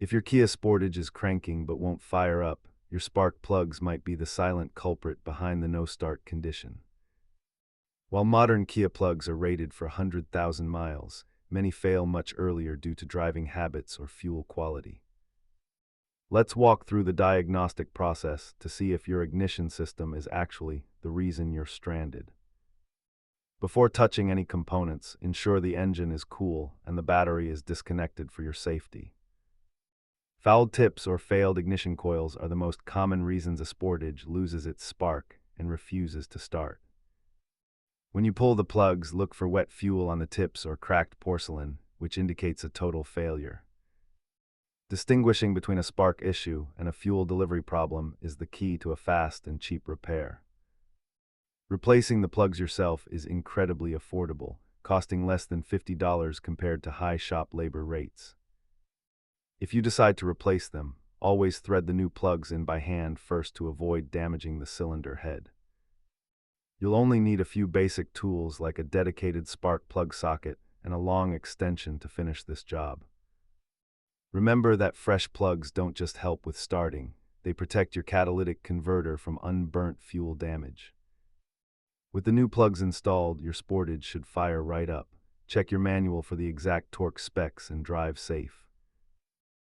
If your Kia Sportage is cranking but won't fire up, your spark plugs might be the silent culprit behind the no-start condition. While modern Kia plugs are rated for 100,000 miles, many fail much earlier due to driving habits or fuel quality. Let's walk through the diagnostic process to see if your ignition system is actually the reason you're stranded. Before touching any components, ensure the engine is cool and the battery is disconnected for your safety. Fouled tips or failed ignition coils are the most common reasons a Sportage loses its spark and refuses to start. When you pull the plugs, look for wet fuel on the tips or cracked porcelain, which indicates a total failure. Distinguishing between a spark issue and a fuel delivery problem is the key to a fast and cheap repair. Replacing the plugs yourself is incredibly affordable, costing less than $50 compared to high shop labor rates. If you decide to replace them, always thread the new plugs in by hand first to avoid damaging the cylinder head. You'll only need a few basic tools like a dedicated spark plug socket and a long extension to finish this job. Remember that fresh plugs don't just help with starting, they protect your catalytic converter from unburnt fuel damage. With the new plugs installed, your Sportage should fire right up. Check your manual for the exact torque specs and drive safe.